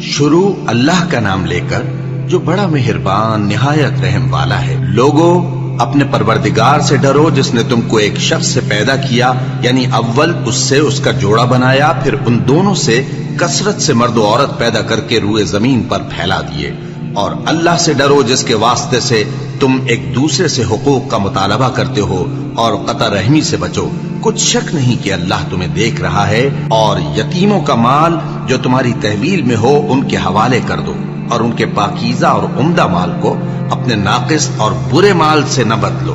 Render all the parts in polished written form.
شروع اللہ کا نام لے کر جو بڑا مہربان نہایت رحم والا ہے۔ لوگوں، اپنے پروردگار سے ڈرو جس نے تم کو ایک شخص سے پیدا کیا، یعنی اول اس سے اس کا جوڑا بنایا، پھر ان دونوں سے کثرت سے مرد و عورت پیدا کر کے روئے زمین پر پھیلا دیے۔ اور اللہ سے ڈرو جس کے واسطے سے تم ایک دوسرے سے حقوق کا مطالبہ کرتے ہو، اور قطع رحمی سے بچو۔ کچھ شک نہیں کہ اللہ تمہیں دیکھ رہا ہے۔ اور یتیموں کا مال جو تمہاری تحویل میں ہو ان کے حوالے کر دو، اور ان کے پاکیزہ اور عمدہ مال کو اپنے ناقص اور برے مال سے نہ بدلو،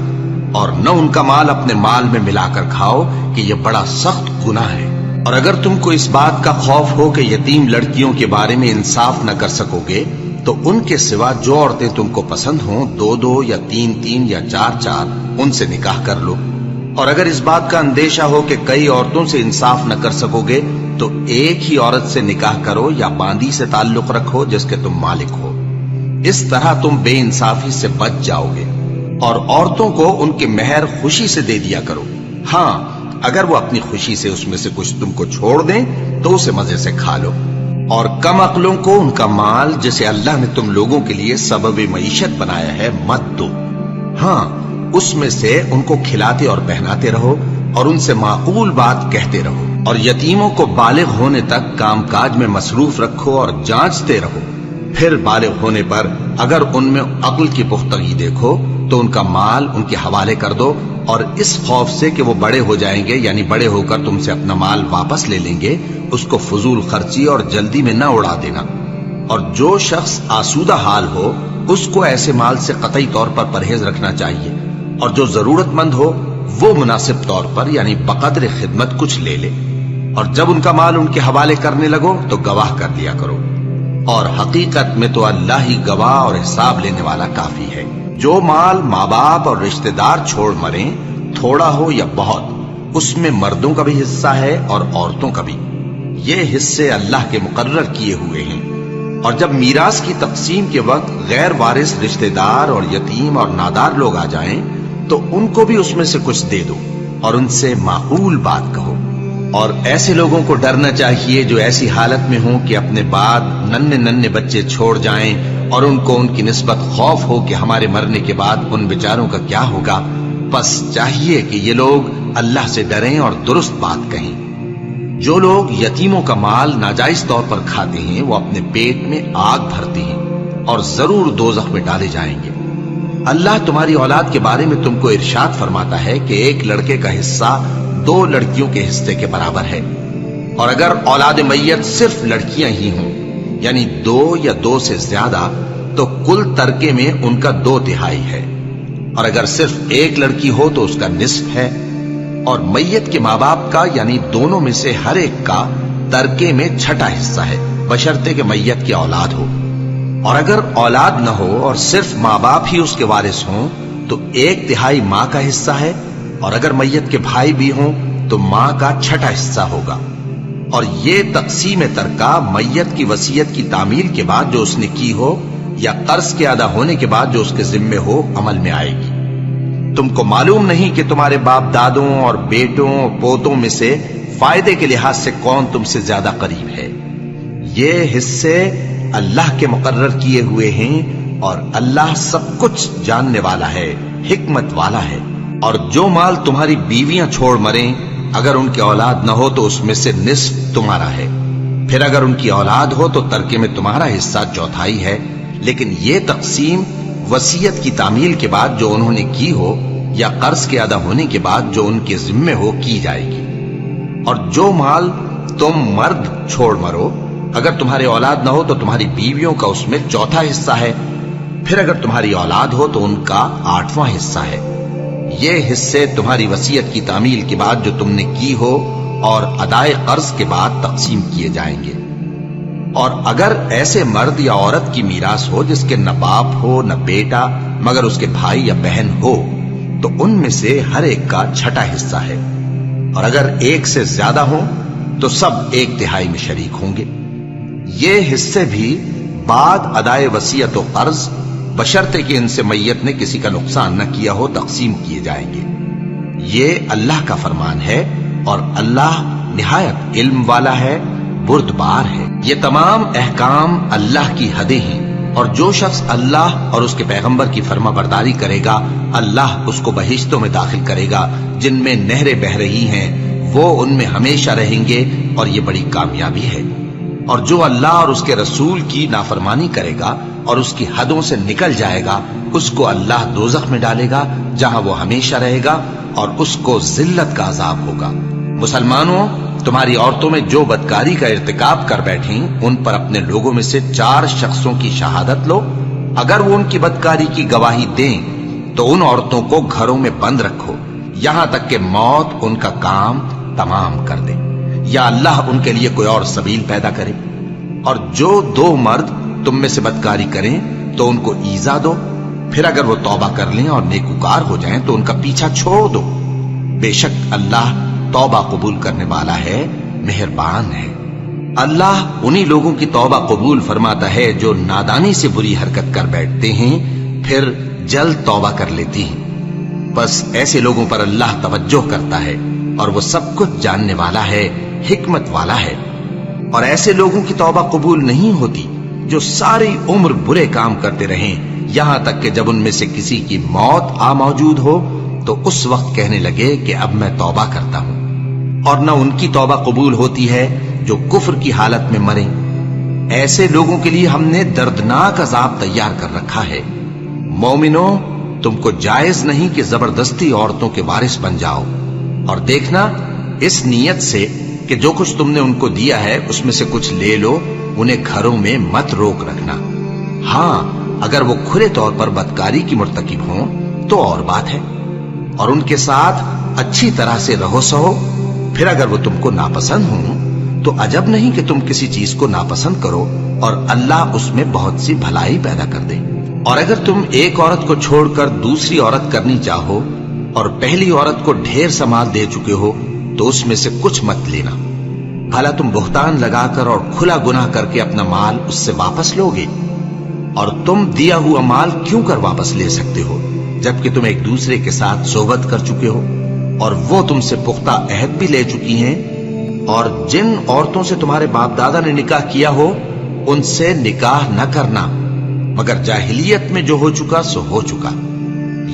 اور نہ ان کا مال اپنے مال میں ملا کر کھاؤ کہ یہ بڑا سخت گناہ ہے۔ اور اگر تم کو اس بات کا خوف ہو کہ یتیم لڑکیوں کے بارے میں انصاف نہ کر سکو گے تو ان کے سوا جو عورتیں تم کو پسند ہوں، 2 یا 3 یا 4 ان سے نکاح کر لو۔ اور اگر اس بات کا اندیشہ ہو کہ کئی عورتوں سے انصاف نہ کر سکو گے تو ایک ہی عورت سے نکاح کرو یا باندی سے تعلق رکھو جس کے تم مالک ہو۔ اس طرح تم بے انصافی سے بچ جاؤ گے۔ اور عورتوں کو ان کے مہر خوشی سے دے دیا کرو۔ ہاں، اگر وہ اپنی خوشی سے اس میں سے کچھ تم کو چھوڑ دیں تو اسے مزے سے کھا لو۔ اور کم عقلوں کو ان کا مال جسے اللہ نے تم لوگوں کے لیے سبب معیشت بنایا ہے مت دو۔ ہاں، اس میں سے ان کو کھلاتے اور پہناتے رہو اور ان سے معقول بات کہتے رہو۔ اور یتیموں کو بالغ ہونے تک کام کاج میں مصروف رکھو اور جانچتے رہو۔ پھر بالغ ہونے پر اگر ان میں عقل کی پختگی دیکھو تو ان کا مال ان کے حوالے کر دو، اور اس خوف سے کہ وہ بڑے ہو جائیں گے، یعنی بڑے ہو کر تم سے اپنا مال واپس لے لیں گے، اس کو فضول خرچی اور جلدی میں نہ اڑا دینا۔ اور جو شخص آسودہ حال ہو اس کو ایسے مال سے قطعی طور پر پرہیز رکھنا چاہیے، اور جو ضرورت مند ہو وہ مناسب طور پر یعنی بقدر خدمت کچھ لے لے۔ اور جب ان کا مال ان کے حوالے کرنے لگو تو گواہ کر دیا کرو، اور حقیقت میں تو اللہ ہی گواہ اور حساب لینے والا کافی ہے۔ جو مال ماں باپ اور رشتہ دار چھوڑ مریں، تھوڑا ہو یا بہت، اس میں مردوں کا بھی حصہ ہے اور عورتوں کا بھی۔ یہ حصے اللہ کے مقرر کیے ہوئے ہیں۔ اور جب میراث کی تقسیم کے وقت غیر وارث رشتہ دار اور یتیم اور نادار لوگ آ جائیں تو ان کو بھی اس میں سے کچھ دے دو، اور ان سے معقول بات کہو۔ اور ایسے لوگوں کو ڈرنا چاہیے جو ایسی حالت میں ہوں کہ اپنے بعد ننھے بچے چھوڑ جائیں، اور ان کو ان کی نسبت خوف ہو کہ ہمارے مرنے کے بعد ان بیچاروں کا کیا ہوگا۔ پس چاہیے کہ یہ لوگ اللہ سے ڈریں اور درست بات کہیں۔ جو لوگ یتیموں کا مال ناجائز طور پر کھاتے ہیں وہ اپنے پیٹ میں آگ بھرتے ہیں اور ضرور دوزخ میں ڈالے جائیں گے۔ اللہ تمہاری اولاد کے بارے میں تم کو ارشاد فرماتا ہے کہ ایک لڑکے کا حصہ 2 لڑکیوں کے حصے کے برابر ہے، اور اگر اولاد میت صرف لڑکیاں ہی ہوں یعنی 2 یا 2 سے زیادہ تو کل ترکے میں ان کا 2/3 ہے، اور اگر صرف ایک لڑکی ہو تو اس کا نصف ہے۔ اور میت کے ماں باپ کا یعنی دونوں میں سے ہر ایک کا ترکے میں 6واں حصہ ہے، بشرطے کہ میت کی اولاد ہو۔ اور اگر اولاد نہ ہو اور صرف ماں باپ ہی اس کے وارث ہوں تو 1/3 ماں کا حصہ ہے، اور اگر میت کے بھائی بھی ہوں تو ماں کا 6واں حصہ ہوگا۔ اور یہ تقسیم ترکہ میت کی وصیت کی تعمیل کے بعد جو اس نے کی ہو یا قرض کے ادا ہونے کے بعد جو اس کے ذمے ہو عمل میں آئے گی۔ تم کو معلوم نہیں کہ تمہارے باپ دادوں اور بیٹوں اور پوتوں میں سے فائدے کے لحاظ سے کون تم سے زیادہ قریب ہے۔ یہ حصے اللہ کے مقرر کیے ہوئے ہیں، اور اللہ سب کچھ جاننے والا ہے، حکمت والا ہے۔ اور جو مال تمہاری بیویاں چھوڑ مریں اگر ان کی اولاد نہ ہو تو اس میں سے نصف تمہارا ہے، پھر اگر ان کی اولاد ہو تو ترکے میں تمہارا حصہ 1/4 ہے۔ لیکن یہ تقسیم وصیت کی تعمیل کے بعد جو انہوں نے کی ہو یا قرض کے ادا ہونے کے بعد جو ان کے ذمے ہو کی جائے گی۔ اور جو مال تم مرد چھوڑ مرو اگر تمہاری اولاد نہ ہو تو تمہاری بیویوں کا اس میں 1/4 حصہ ہے، پھر اگر تمہاری اولاد ہو تو ان کا 8واں حصہ ہے۔ یہ حصے تمہاری وصیت کی تعمیل کے بعد جو تم نے کی ہو اور ادائے قرض کے بعد تقسیم کیے جائیں گے۔ اور اگر ایسے مرد یا عورت کی میراث ہو جس کے نہ باپ ہو نہ بیٹا مگر اس کے بھائی یا بہن ہو تو ان میں سے ہر ایک کا 6واں حصہ ہے، اور اگر ایک سے زیادہ ہوں تو سب 1/3 میں شریک ہوں گے۔ یہ حصے بھی بعد ادائے وصیت و قرض بشرطے کہ ان سے میت نے کسی کا نقصان نہ کیا ہو تقسیم کیے جائیں گے۔ یہ اللہ کا فرمان ہے، اور اللہ نہایت علم والا ہے، بردبار ہے۔ یہ تمام احکام اللہ کی حدیں ہیں، اور جو شخص اللہ اور اس کے پیغمبر کی فرما برداری کرے گا اللہ اس کو بہشتوں میں داخل کرے گا جن میں نہریں بہ رہی ہیں، وہ ان میں ہمیشہ رہیں گے، اور یہ بڑی کامیابی ہے۔ اور جو اللہ اور اس کے رسول کی نافرمانی کرے گا اور اس کی حدوں سے نکل جائے گا اس کو اللہ دوزخ میں ڈالے گا جہاں وہ ہمیشہ رہے گا، اور اس کو ذلت کا عذاب ہوگا۔ مسلمانوں، تمہاری عورتوں میں جو بدکاری کا ارتکاب کر بیٹھیں ان پر اپنے لوگوں میں سے 4 شخصوں کی شہادت لو۔ اگر وہ ان کی بدکاری کی گواہی دیں تو ان عورتوں کو گھروں میں بند رکھو یہاں تک کہ موت ان کا کام تمام کر دے، یا اللہ ان کے لیے کوئی اور سبیل پیدا کرے۔ اور جو 2 مرد تم میں سے بدکاری کریں تو ان کو ایذا دو، پھر اگر وہ توبہ کر لیں اور نیکوکار ہو جائیں تو ان کا پیچھا چھوڑ دو۔ بے شک اللہ توبہ قبول کرنے والا ہے، مہربان ہے۔ اللہ انہی لوگوں کی توبہ قبول فرماتا ہے جو نادانی سے بری حرکت کر بیٹھتے ہیں پھر جلد توبہ کر لیتی ہیں۔ بس ایسے لوگوں پر اللہ توجہ کرتا ہے اور وہ سب کچھ جاننے والا ہے، حکمت والا ہے۔ اور ایسے لوگوں کی توبہ قبول نہیں ہوتی جو ساری عمر برے کام کرتے رہیں یہاں تک کہ جب ان میں سے کسی کی موت آ موجود ہو تو اس وقت کہنے لگے کہ اب میں توبہ کرتا ہوں۔ اور نہ ان کی توبہ قبول ہوتی ہے جو کفر کی حالت میں مریں۔ ایسے لوگوں کے لیے ہم نے دردناک عذاب تیار کر رکھا ہے۔ مومنوں، تم کو جائز نہیں کہ زبردستی عورتوں کے وارث بن جاؤ، اور دیکھنا اس نیت سے کہ جو کچھ تم نے ان کو دیا ہے اس میں سے کچھ لے لو، انہیں گھروں میں مت روک رکھنا۔ ہاں، اگر وہ کھلے طور پر بدکاری کی مرتکب ہوں تو اور بات ہے، اور ان کے ساتھ اچھی طرح سے رہو سہو۔ پھر اگر وہ تم کو ناپسند ہوں تو عجب نہیں کہ تم کسی چیز کو ناپسند کرو اور اللہ اس میں بہت سی بھلائی پیدا کر دے۔ اور اگر تم ایک عورت کو چھوڑ کر دوسری عورت کرنی چاہو اور پہلی عورت کو ڈھیر سمال دے چکے ہو تو اس میں سے کچھ مت لینا، بھلا تم بہتان لگا کر اور کھلا گناہ کر کے اپنا مال اس سے واپس لوگے؟ اور تم دیا ہوا مال کیوں کر واپس لے سکتے ہو جبکہ تم ایک دوسرے کے ساتھ صحبت کر چکے ہو اور وہ تم سے پختہ عہد بھی لے چکی ہیں؟ اور جن عورتوں سے تمہارے باپ دادا نے نکاح کیا ہو ان سے نکاح نہ کرنا مگر جاہلیت میں جو ہو چکا سو ہو چکا۔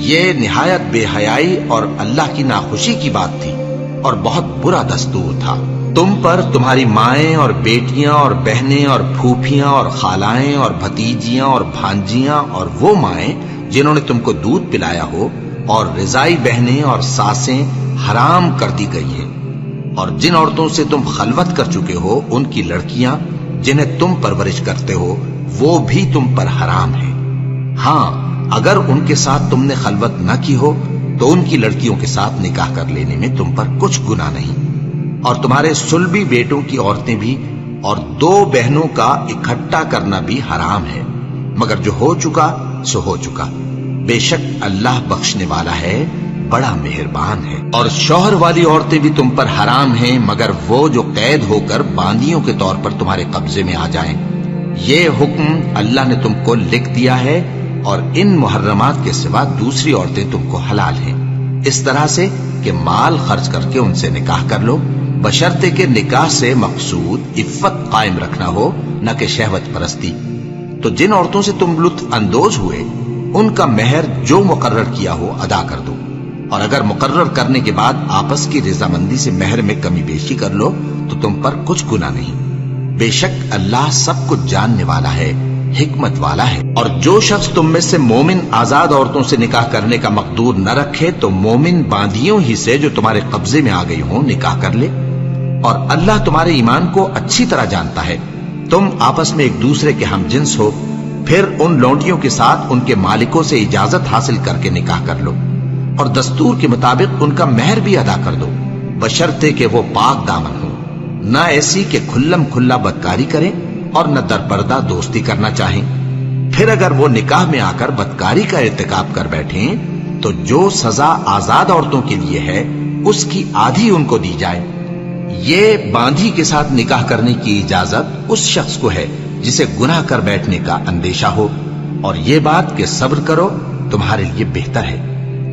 یہ نہایت بے حیائی اور اللہ کی ناخوشی کی بات تھی اور بہت برا دستور تھا۔ تم پر تمہاری مائیں اور بیٹیاں اور بہنیں اور پھوپھیاں اور خالائیں اور بھتیجیاں اور بھانجیاں اور وہ مائیں جنہوں نے تم کو دودھ پلایا ہو اور رضائی بہنیں اور ساسیں حرام کر دی گئی ہیں، اور جن عورتوں سے تم خلوت کر چکے ہو ان کی لڑکیاں جنہیں تم پرورش کرتے ہو وہ بھی تم پر حرام ہیں۔ ہاں، اگر ان کے ساتھ تم نے خلوت نہ کی ہو تو ان کی لڑکیوں کے ساتھ نکاح کر لینے میں تم پر کچھ گناہ نہیں۔ اور تمہارے صلبی بیٹوں کی عورتیں بھی اور 2 بہنوں کا اکٹھا کرنا بھی حرام ہے، مگر جو ہو چکا سو ہو چکا۔ بے شک اللہ بخشنے والا ہے، بڑا مہربان ہے۔ اور شوہر والی عورتیں بھی تم پر حرام ہیں مگر وہ جو قید ہو کر باندیوں کے طور پر تمہارے قبضے میں آ جائیں۔ یہ حکم اللہ نے تم کو لکھ دیا ہے، اور ان محرمات کے سوا دوسری عورتیں تم کو حلال ہیں، اس طرح سے کہ مال خرچ کر کے ان سے نکاح کر لو، بشرطے کہ نکاح سے مقصود عفت قائم رکھنا ہو نہ کہ شہوت پرستی۔ تو جن عورتوں سے تم لطف اندوز ہوئے ان کا مہر جو مقرر کیا ہو ادا کر دو، اور اگر مقرر کرنے کے بعد آپس کی رضامندی سے مہر میں کمی بیشی کر لو تو تم پر کچھ گناہ نہیں۔ بے شک اللہ سب کچھ جاننے والا ہے، حکمت والا ہے۔ اور جو شخص تم میں سے مومن آزاد عورتوں سے نکاح کرنے کا مقدور نہ رکھے تو مومن باندیوں ہی سے جو تمہارے قبضے میں آ گئی ہوں نکاح کر لے، اور اللہ تمہارے ایمان کو اچھی طرح جانتا ہے۔ تم آپس میں ایک دوسرے کے ہم جنس ہو، پھر ان لونڈیوں کے ساتھ ان کے مالکوں سے اجازت حاصل کر کے نکاح کر لو، اور دستور کے مطابق ان کا مہر بھی ادا کر دو، بشرطے کہ وہ پاک دامن ہو، نہ ایسی کہ کھلم کھلا بدکاری کریں اور نہ درپردہ دوستی کرنا چاہیں۔ پھر اگر وہ نکاح میں آ کر بدکاری کا ارتکاب کر بیٹھیں تو جو سزا آزاد عورتوں کے لیے ہے اس کی آدھی ان کو دی جائے۔ یہ باندھی کے ساتھ نکاح کرنے کی اجازت اس شخص کو ہے جسے گناہ کر بیٹھنے کا اندیشہ ہو، اور یہ بات کہ صبر کرو تمہارے لیے بہتر ہے،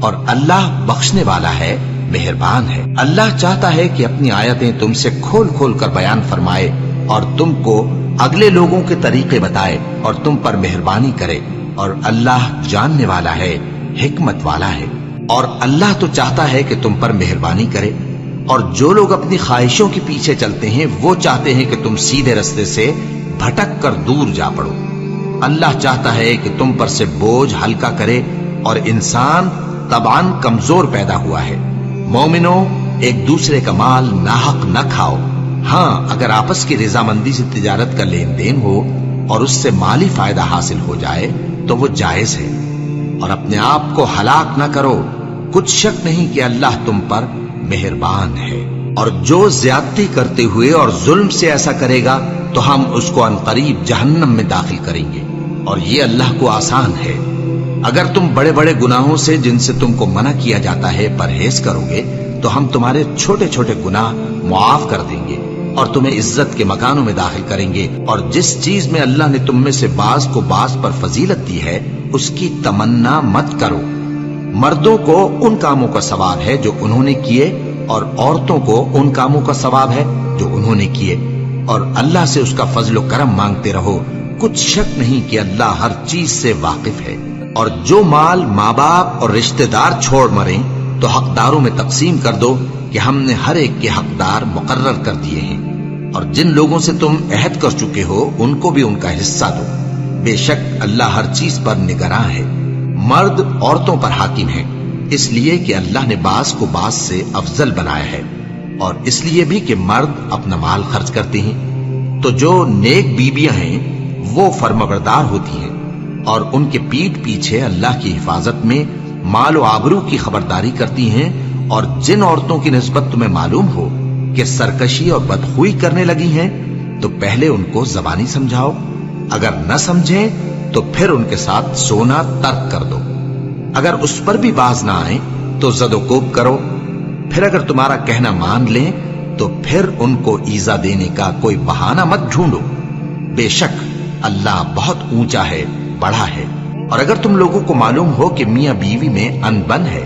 اور اللہ بخشنے والا ہے، مہربان ہے۔ اللہ چاہتا ہے کہ اپنی آیتیں تم سے کھول کھول کر بیان فرمائے اور تم کو اگلے لوگوں کے طریقے بتائے اور تم پر مہربانی کرے، اور اللہ جاننے والا ہے، حکمت والا ہے۔ اور اللہ تو چاہتا ہے کہ تم پر مہربانی کرے، اور جو لوگ اپنی خواہشوں کے پیچھے چلتے ہیں وہ چاہتے ہیں کہ تم سیدھے رستے سے بھٹک کر دور جا پڑو۔ اللہ چاہتا ہے کہ تم پر سے بوجھ ہلکا کرے، اور انسان طبعاً کمزور پیدا ہوا ہے۔ مومنوں، ایک دوسرے کا مال ناحق نہ کھاؤ۔ ہاں، اگر آپس کی رضامندی سے تجارت کا لین دین ہو اور اس سے مالی فائدہ حاصل ہو جائے تو وہ جائز ہے، اور اپنے آپ کو ہلاک نہ کرو، کچھ شک نہیں کہ اللہ تم پر مہربان ہے۔ اور جو زیادتی کرتے ہوئے اور ظلم سے ایسا کرے گا تو ہم اس کو عنقریب جہنم میں داخل کریں گے، اور یہ اللہ کو آسان ہے۔ اگر تم بڑے بڑے گناہوں سے جن سے تم کو منع کیا جاتا ہے پرہیز کرو گے تو ہم تمہارے چھوٹے چھوٹے گناہ معاف کر دیں گے اور تمہیں عزت کے مکانوں میں داخل کریں گے۔ اور جس چیز میں اللہ نے تم میں سے بعض کو بعض پر فضیلت دی ہے اس کی تمنا مت کرو۔ مردوں کو ان کاموں کا ثواب ہے جو انہوں نے کیے، اور عورتوں کو ان کاموں کا ثواب ہے جو انہوں نے کیے، اور اللہ سے اس کا فضل و کرم مانگتے رہو، کچھ شک نہیں کہ اللہ ہر چیز سے واقف ہے۔ اور جو مال ماں باپ اور رشتہ دار چھوڑ مریں تو حقداروں میں تقسیم کر دو کہ ہم نے ہر ایک کے حقدار مقرر کر دیے ہیں، اور جن لوگوں سے تم عہد کر چکے ہو ان کو بھی ان کا حصہ دو، بے شک اللہ ہر چیز پر نگراں ہے۔ مرد عورتوں پر حاکم ہے، اس لیے کہ اللہ نے بعض کو بعض سے افضل بنایا ہے، اور اس لیے بھی کہ مرد اپنا مال خرچ کرتے ہیں۔ تو جو نیک بیویاں ہیں وہ فرمانبردار ہوتی ہیں، اور ان کے پیٹھ پیچھے اللہ کی حفاظت میں مال و آبرو کی خبرداری کرتی ہیں۔ اور جن عورتوں کی نسبت تمہیں معلوم ہو کہ سرکشی اور بدخوئی کرنے لگی ہیں تو پہلے ان کو زبانی سمجھاؤ، اگر نہ سمجھیں تو پھر ان کے ساتھ سونا ترک کر دو۔ اگر اس پر بھی باز نہ آئیں تو زد و کوب کرو، پھر اگر تمہارا کہنا مان لیں تو پھر ان کو ایذا دینے کا کوئی بہانہ مت ڈھونڈو، بے شک اللہ بہت اونچا ہے، بڑا ہے۔ اور اگر تم لوگوں کو معلوم ہو کہ میاں بیوی میں انبن ہے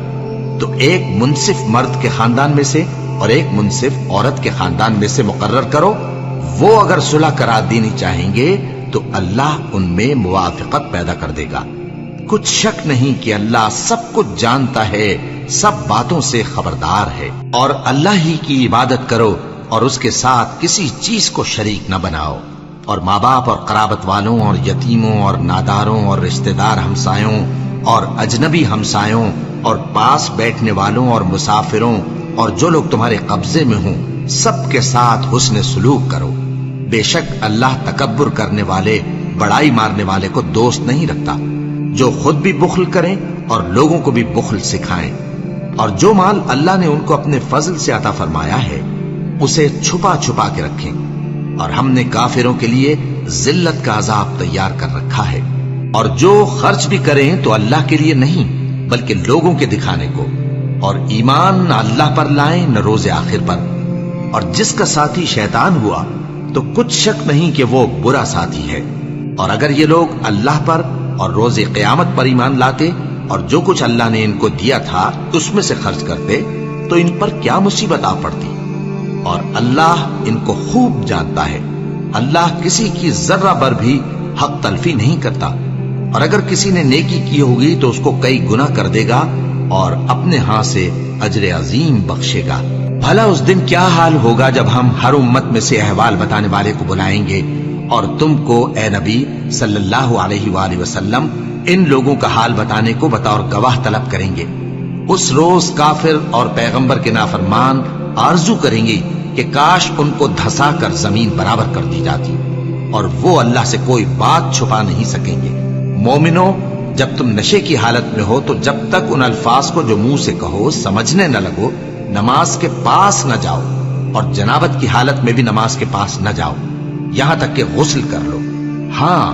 تو ایک منصف مرد کے خاندان میں سے اور ایک منصف عورت کے خاندان میں سے مقرر کرو، وہ اگر صلح کرا دینی چاہیں گے تو اللہ ان میں موافقت پیدا کر دے گا۔ کچھ شک نہیں کہ اللہ سب کچھ جانتا ہے، سب باتوں سے خبردار ہے۔ اور اللہ ہی کی عبادت کرو اور اس کے ساتھ کسی چیز کو شریک نہ بناؤ، اور ماں باپ اور قرابت والوں اور یتیموں اور ناداروں اور رشتہ دار ہمسایوں اور اجنبی ہمسایوں اور پاس بیٹھنے والوں اور مسافروں اور جو لوگ تمہارے قبضے میں ہوں سب کے ساتھ حسن سلوک کرو، بے شک اللہ تکبر کرنے والے، بڑائی مارنے والے کو دوست نہیں رکھتا۔ جو خود بھی بخل کریں اور لوگوں کو بھی بخل سکھائیں، اور جو مال اللہ نے ان کو اپنے فضل سے عطا فرمایا ہے اسے چھپا چھپا کے رکھیں، اور ہم نے کافروں کے لیے ذلت کا عذاب تیار کر رکھا ہے۔ اور جو خرچ بھی کریں تو اللہ کے لیے نہیں بلکہ لوگوں کے دکھانے کو، اور ایمان نہ اللہ پر لائیں نہ روز آخر پر۔ اور جس کا ساتھی شیطان ہوا تو کچھ شک نہیں کہ وہ برا ساتھی ہے۔ اور اگر یہ لوگ اللہ پر اور روز قیامت پر ایمان لاتے اور جو کچھ اللہ نے ان کو دیا تھا اس میں سے خرچ کرتے تو ان پر کیا مصیبت آ پڑتی۔ اور اللہ ان کو خوب جانتا ہے، اللہ کسی کی ذرہ بر بھی حق تلفی نہیں کرتا، اور اگر کسی نے نیکی کی ہوگی تو اس کو کئی گنا کر دے گا اور اپنے ہاں سے اجر عظیم بخشے گا۔ بھلا اس دن کیا حال ہوگا جب ہم ہر امت میں سے احوال بتانے والے کو بلائیں گے اور تم کو اے نبی صلی اللہ علیہ وآلہ وسلم ان لوگوں کا حال بتانے کو بطور گواہ طلب کریں گے۔ اس روز کافر اور پیغمبر کے نافرمان آرزو کریں گے کہ کاش ان کو دھسا کر زمین برابر کر دی جاتی، اور وہ اللہ سے کوئی بات چھپا نہیں سکیں گے۔ مومنو، جب تم نشے کی حالت میں ہو تو جب تک ان الفاظ کو جو منہ سے کہو سمجھنے نہ لگو نماز کے پاس نہ جاؤ، اور جنابت کی حالت میں بھی نماز کے پاس نہ جاؤ یہاں تک کہ غسل کر لو۔ ہاں،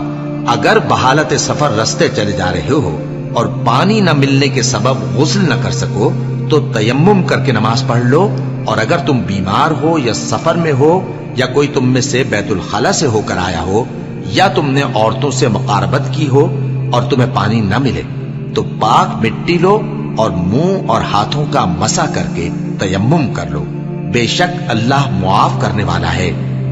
اگر بحالت سفر رستے چلے جا رہے ہو اور پانی نہ ملنے کے سبب غسل نہ کر سکو تو تیمم کر کے نماز پڑھ لو، اور اگر تم بیمار ہو یا سفر میں ہو یا کوئی تم میں سے بیت الخلا سے ہو کر آیا ہو یا تم نے عورتوں سے مقاربت کی ہو اور تمہیں پانی نہ ملے تو پاک مٹی لو اور منہ اور ہاتھوں کا مسح کر کے تیمم کر لو، بے شک اللہ معاف کرنے والا ہے،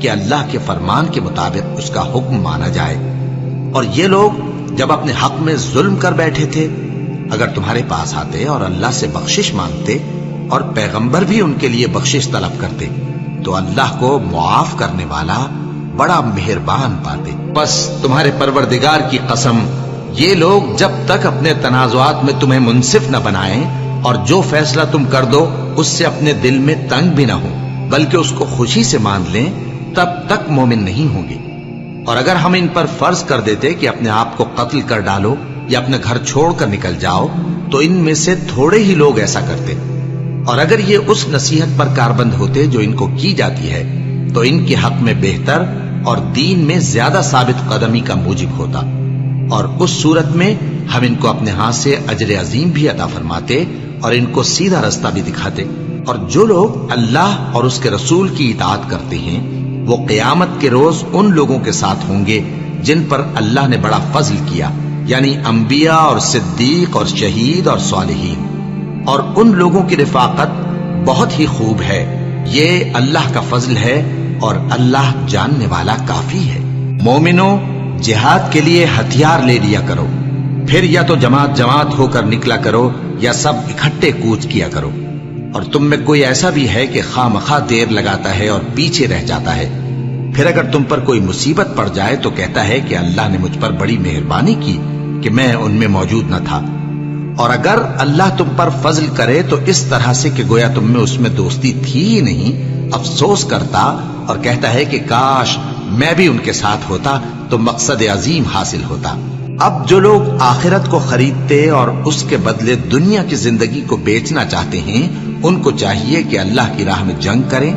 کہ اللہ کے فرمان کے مطابق اس کا حکم مانا جائے۔ اور یہ لوگ جب اپنے حق میں ظلم کر بیٹھے تھے، اگر تمہارے پاس آتے اور اللہ سے بخشش مانگتے اور پیغمبر بھی ان کے لیے بخشش طلب کرتے تو اللہ کو معاف کرنے والا بڑا مہربان پاتے۔ بس تمہارے پروردگار کی قسم، یہ لوگ جب تک اپنے تنازعات میں تمہیں منصف نہ بنائیں اور جو فیصلہ تم کر دو اس سے اپنے دل میں تنگ بھی نہ ہو بلکہ اس کو خوشی سے مان لیں، تب تک مومن نہیں ہوں گے۔ اور اگر ہم ان پر فرض کر دیتے کہ اپنے آپ کو قتل کر ڈالو یا اپنے گھر چھوڑ کر نکل جاؤ تو ان میں سے تھوڑے ہی لوگ ایسا کرتے، اور اگر یہ اس نصیحت پر کاربند ہوتے جو ان کو کی جاتی ہے تو ان کے حق میں بہتر اور دین میں زیادہ ثابت قدمی کا موجب ہوتا، اور اس صورت میں ہم ان کو اپنے ہاتھ سے اجر عظیم بھی عطا فرماتے اور ان کو سیدھا رستہ بھی دکھاتے۔ اور جو لوگ اللہ اور اس کے رسول کی اطاعت کرتے ہیں وہ قیامت کے روز ان لوگوں کے ساتھ ہوں گے جن پر اللہ نے بڑا فضل کیا، یعنی انبیاء اور صدیق اور شہید اور صالحین، اور ان لوگوں کی رفاقت بہت ہی خوب ہے۔ یہ اللہ کا فضل ہے اور اللہ جاننے والا کافی ہے۔ مومنوں، جہاد کے لیے ہتھیار لے لیا کرو، پھر یا تو جماعت جماعت ہو کر نکلا کرو یا سب اکٹھے کوچ کیا کرو۔ اور تم میں کوئی ایسا بھی ہے کہ خواہ مخواہ دیر لگاتا ہے اور پیچھے رہ جاتا ہے، پھر اگر تم پر کوئی مصیبت پڑ جائے تو کہتا ہے کہ اللہ نے مجھ پر بڑی مہربانی کی کہ میں ان میں موجود نہ تھا۔ اور اگر اللہ تم پر فضل کرے تو اس طرح سے کہ گویا تم میں اس میں دوستی تھی ہی نہیں، افسوس کرتا اور کہتا ہے کہ کاش میں بھی ان کے ساتھ ہوتا تو مقصد عظیم حاصل ہوتا۔ اب جو لوگ آخرت کو خریدتے اور اس کے بدلے دنیا کی زندگی کو بیچنا چاہتے ہیں ان کو چاہیے کہ اللہ کی راہ میں جنگ کریں،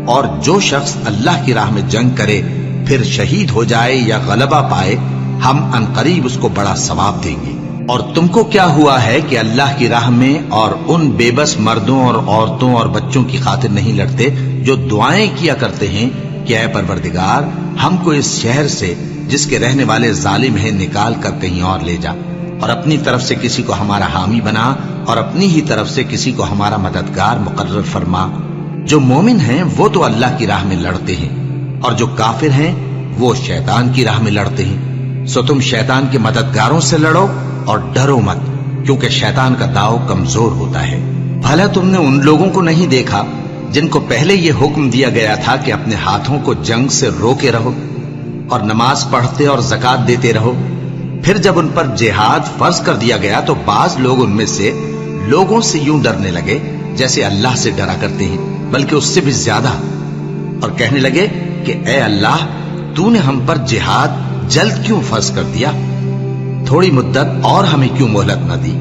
اور جو شخص اللہ کی راہ میں جنگ کرے پھر شہید ہو جائے یا غلبہ پائے ہم عنقریب اس کو بڑا ثواب دیں گے۔ اور تم کو کیا ہوا ہے کہ اللہ کی راہ میں اور ان بے بس مردوں اور عورتوں اور بچوں کی خاطر نہیں لڑتے جو دعائیں کیا کرتے ہیں کہ اے پروردگار ہم کو اس شہر سے جس کے رہنے والے ظالم ہیں نکال کر کہیں اور لے جا، اور اپنی طرف سے کسی کو ہمارا حامی بنا اور اپنی ہی طرف سے کسی کو ہمارا مددگار مقرر فرما۔ جو مومن ہیں وہ تو اللہ کی راہ میں لڑتے ہیں اور جو کافر ہیں وہ شیطان کی راہ میں لڑتے ہیں، سو تم شیطان کے مددگاروں سے لڑو اور ڈرو مت، کیونکہ شیطان کا داؤ کمزور ہوتا ہے۔ بھلا تم نے ان لوگوں کو نہیں دیکھا جن کو پہلے یہ حکم دیا گیا تھا کہ اپنے ہاتھوں کو جنگ سے روکے رہو اور نماز پڑھتے اور زکوٰۃ دیتے رہو، پھر جب ان پر جہاد فرض کر دیا گیا تو بعض لوگ ان میں سے لوگوں سے یوں ڈرنے لگے جیسے اللہ سے ڈرا کرتے ہیں، بلکہ اس سے بھی زیادہ، اور کہنے لگے کہ اے اللہ تو نے ہم پر جہاد جلد کیوں فرض کر دیا، تھوڑی مدت اور ہمیں کیوں مہلت نہ دی۔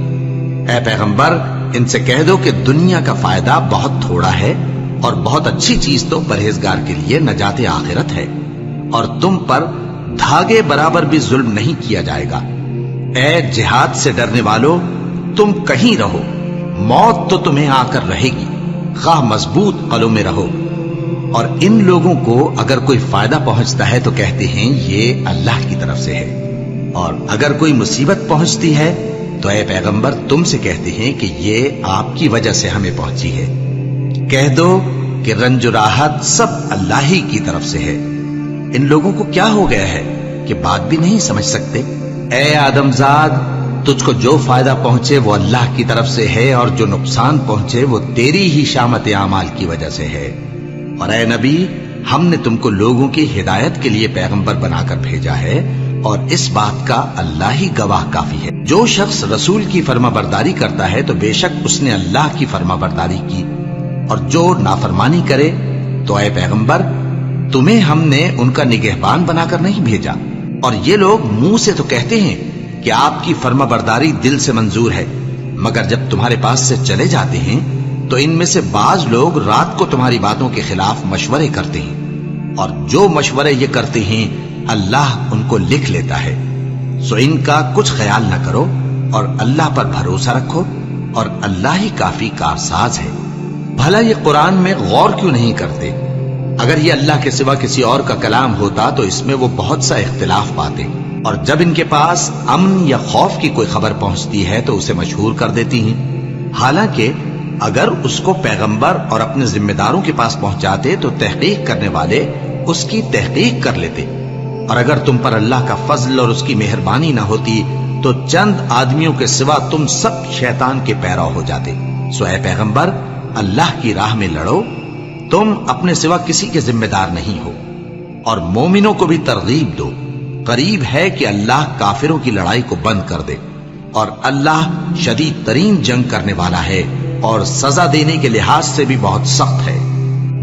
اے پیغمبر ان سے کہہ دو کہ دنیا کا فائدہ بہت تھوڑا ہے اور بہت اچھی چیز تو پرہیزگار کے لیے نجات آخرت ہے، اور تم پر دھاگے برابر بھی ظلم نہیں کیا جائے گا۔ اے جہاد سے ڈرنے والو، تم کہیں رہو، موت تو تمہیں آ کر رہے گی، خواہ مضبوط قلعوں میں رہو۔ اور ان لوگوں کو اگر کوئی فائدہ پہنچتا ہے تو کہتے ہیں یہ اللہ کی طرف سے ہے، اور اگر کوئی مصیبت پہنچتی ہے تو اے پیغمبر تم سے کہتے ہیں کہ یہ آپ کی وجہ سے ہمیں پہنچی ہے۔ کہہ دو کہ رنج و راحت سب اللہ ہی کی طرف سے ہے۔ ان لوگوں کو کیا ہو گیا ہے کہ بات بھی نہیں سمجھ سکتے؟ اے آدم زاد، تجھ کو جو فائدہ پہنچے وہ اللہ کی طرف سے ہے، اور جو نقصان پہنچے وہ تیری ہی شامت اعمال کی وجہ سے ہے۔ اور اے نبی، ہم نے تم کو لوگوں کی ہدایت کے لیے پیغمبر بنا کر بھیجا ہے، اور اس بات کا اللہ ہی گواہ کافی ہے۔ جو شخص رسول کی فرما برداری کرتا ہے تو بے شک اس نے اللہ کی فرما برداری کی، اور جو نافرمانی کرے تو اے پیغمبر تمہیں ہم نے ان کا نگہبان بنا کر نہیں بھیجا۔ اور یہ لوگ منہ سے تو کہتے ہیں کہ آپ کی فرما برداری دل سے منظور ہے، مگر جب تمہارے پاس سے چلے جاتے ہیں تو ان میں سے بعض لوگ رات کو تمہاری باتوں کے خلاف مشورے کرتے ہیں، اور جو مشورے یہ کرتے ہیں اللہ ان کو لکھ لیتا ہے۔ سو ان کا کچھ خیال نہ کرو اور اللہ پر بھروسہ رکھو، اور اللہ ہی کافی کارساز ہے۔ بھلا یہ قرآن میں غور کیوں نہیں کرتے؟ اگر یہ اللہ کے سوا کسی اور کا کلام ہوتا تو اس میں وہ بہت سا اختلاف پاتے، اور جب ان کے پاس امن یا خوف کی کوئی خبر پہنچتی ہے تو اسے مشہور کر دیتی ہیں، حالانکہ اگر اس کو پیغمبر اور اپنے ذمہ داروں کے پاس پہنچاتے تو تحقیق کرنے والے اس کی تحقیق کر لیتے، اور اگر تم پر اللہ کا فضل اور اس کی مہربانی نہ ہوتی تو چند آدمیوں کے سوا تم سب شیطان کے پیرو ہو جاتے۔ سو اے پیغمبر، اللہ کی راہ میں لڑو، تم اپنے سوا کسی کے ذمہ دار نہیں ہو، اور مومنوں کو بھی ترغیب دو۔ قریب ہے کہ اللہ کافروں کی لڑائی کو بند کر دے، اور اللہ شدید ترین جنگ کرنے والا ہے اور سزا دینے کے لحاظ سے بھی بہت سخت ہے۔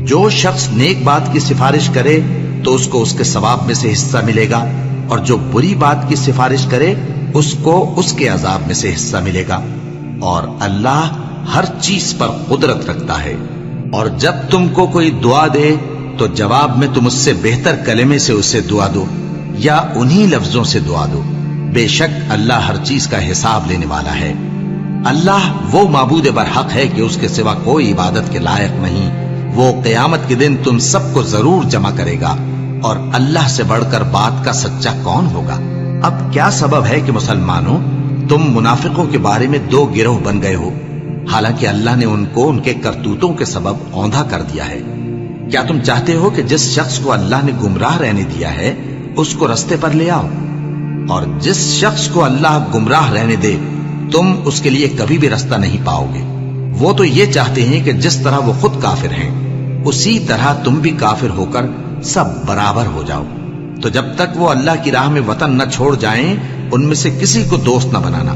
جو شخص نیک بات کی سفارش کرے تو اس کو اس کے ثواب میں سے حصہ ملے گا، اور جو بری بات کی سفارش کرے اس کو اس کے عذاب میں سے حصہ ملے گا، اور اللہ ہر چیز پر قدرت رکھتا ہے۔ اور جب تم کو کوئی دعا دے تو جواب میں تم اس سے بہتر کلمے سے اسے دعا دو یا انہی لفظوں سے دعا دو، بے شک اللہ ہر چیز کا حساب لینے والا ہے۔ اللہ وہ معبود برحق ہے کہ اس کے سوا کوئی عبادت کے لائق نہیں۔ وہ قیامت کے دن تم سب کو ضرور جمع کرے گا، اور اللہ سے بڑھ کر بات کا سچا کون ہوگا؟ اب کیا سبب ہے کہ مسلمانوں تم منافقوں کے بارے میں دو گروہ بن گئے ہو، حالانکہ اللہ نے ان کو ان کے کرتوتوں کے سبب اوندھا کر دیا ہے؟ کیا تم چاہتے ہو کہ جس شخص کو اللہ نے گمراہ رہنے دیا ہے اس کو رستے پر لے آؤ، اور جس شخص کو اللہ گمراہ رہنے دے تم اس کے لیے کبھی بھی رستہ نہیں پاؤ گے؟ وہ تو یہ چاہتے ہیں کہ جس طرح وہ خود کافر ہیں اسی طرح تم بھی کافر ہو کر سب برابر ہو جاؤ۔ تو جب تک وہ اللہ کی راہ میں وطن نہ چھوڑ جائیں ان میں سے کسی کو دوست نہ بنانا۔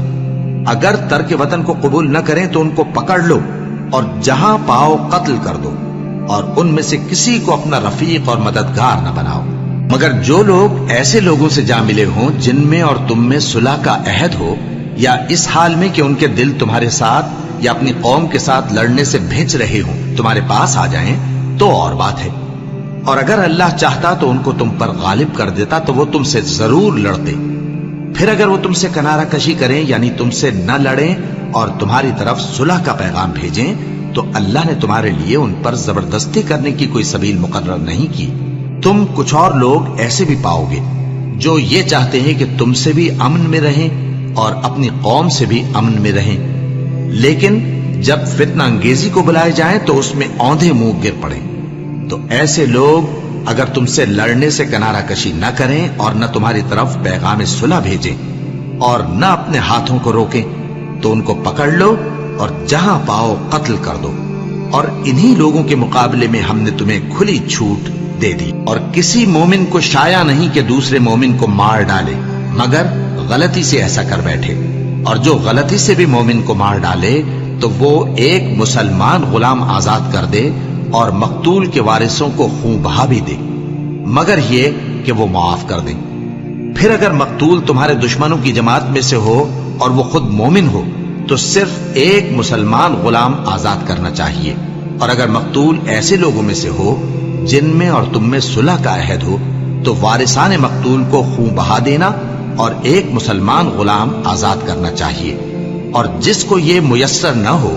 اگر ترک وطن کو قبول نہ کریں تو ان کو پکڑ لو اور جہاں پاؤ قتل کر دو، اور ان میں سے کسی کو اپنا رفیق اور مددگار نہ بناؤ، مگر جو لوگ ایسے لوگوں سے جا ملے ہوں جن میں اور تم میں صلح کا عہد ہو، یا اس حال میں کہ ان کے دل تمہارے ساتھ یا اپنی قوم کے ساتھ لڑنے سے بھج رہے ہوں تمہارے پاس آ جائیں تو اور بات ہے، اور اگر اللہ چاہتا تو ان کو تم پر غالب کر دیتا تو وہ تم سے ضرور لڑتے۔ پھر اگر وہ تم سے کنارہ کشی کریں یعنی تم سے نہ لڑیں اور تمہاری طرف صلح کا پیغام بھیجیں تو اللہ نے تمہارے لیے ان پر زبردستی کرنے کی کوئی سبیل مقرر نہیں کی۔ تم کچھ اور لوگ ایسے بھی پاؤ گے جو یہ چاہتے ہیں کہ تم سے بھی امن میں رہیں اور اپنی قوم سے بھی امن میں رہیں، لیکن جب فتنہ انگیزی کو بلائے جائیں تو اس میں اوندھے منہ گر پڑیں۔ تو ایسے لوگ اگر تم سے لڑنے سے کنارہ کشی نہ کریں اور نہ تمہاری طرف پیغام صلح بھیجیں اور نہ اپنے ہاتھوں کو روکیں تو ان کو پکڑ لو اور جہاں پاؤ قتل کر دو، اور انہی لوگوں کے مقابلے میں ہم نے تمہیں کھلی چھوٹ دے دی، اور کسی مومن کو شایع نہیں کہ دوسرے مومن کو مار ڈالے مگر غلطی سے ایسا کر بیٹھے، اور جو غلطی سے بھی مومن کو مار ڈالے تو وہ ایک مسلمان غلام آزاد کر دے اور مقتول کے وارثوں کو خون بہا بھی دے، مگر یہ کہ وہ معاف کر دیں۔ پھر اگر مقتول تمہارے دشمنوں کی جماعت میں سے ہو اور وہ خود مومن ہو تو صرف ایک مسلمان غلام آزاد کرنا چاہیے، اور اگر مقتول ایسے لوگوں میں سے ہو جن میں اور تم میں صلح کا عہد ہو تو وارثان مقتول کو خون بہا دینا اور ایک مسلمان غلام آزاد کرنا چاہیے، اور جس کو یہ میسر نہ ہو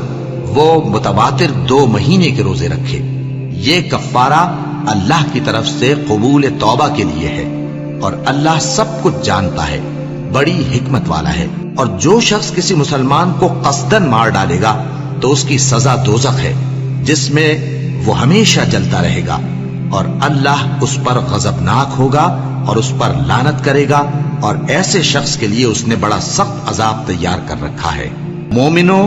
وہ متواتر 2 مہینے کے روزے رکھے۔ یہ کفارہ اللہ کی طرف سے قبول توبہ کے لیے ہے، اور اللہ سب کچھ جانتا ہے، بڑی حکمت والا ہے۔ اور جو شخص کسی مسلمان کو قصدن مار ڈالے گا تو اس کی سزا دوزخ ہے جس میں وہ ہمیشہ جلتا رہے گا، اور اللہ اس پر غضبناک ہوگا اور اس پر لعنت کرے گا، اور ایسے شخص کے لیے اس نے بڑا سخت عذاب تیار کر رکھا ہے۔ مومنو،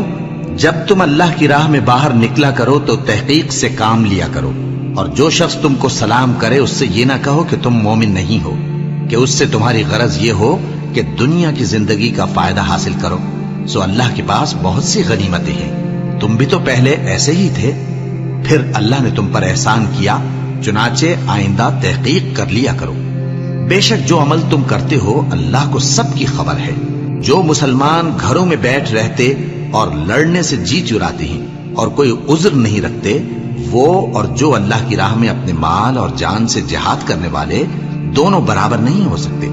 جب تم اللہ کی راہ میں باہر نکلا کرو تو تحقیق سے کام لیا کرو، اور جو شخص تم کو سلام کرے اس سے یہ نہ کہو کہ تم مومن نہیں ہو، کہ اس سے تمہاری غرض یہ ہو کہ دنیا کی زندگی کا فائدہ حاصل کرو۔ سو اللہ کے پاس بہت سی غنیمتیں ہیں، تم بھی تو پہلے ایسے ہی تھے، پھر اللہ نے تم پر احسان کیا، چنانچہ آئندہ تحقیق کر لیا کرو۔ بے شک جو عمل تم کرتے ہو اللہ کو سب کی خبر ہے۔ جو مسلمان گھروں میں بیٹھ رہتے اور لڑنے سے جی چراتے ہیں اور کوئی عذر نہیں رکھتے، وہ اور جو اللہ کی راہ میں اپنے مال اور جان سے جہاد کرنے والے دونوں برابر نہیں ہو سکتے۔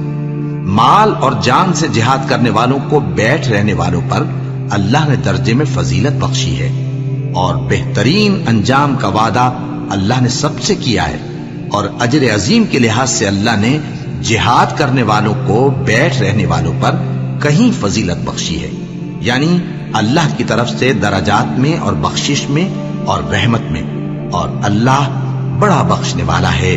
مال اور جان سے جہاد کرنے والوں کو بیٹھ رہنے والوں پر اللہ نے درجے میں فضیلت بخشی ہے، اور بہترین انجام کا وعدہ اللہ نے سب سے کیا ہے، اور اجر عظیم کے لحاظ سے اللہ نے جہاد کرنے والوں کو بیٹھ رہنے والوں پر کہیں فضیلت بخشی ہے، یعنی اللہ کی طرف سے درجات میں اور بخشش میں اور رحمت میں، اور اللہ بڑا بخشنے والا ہے،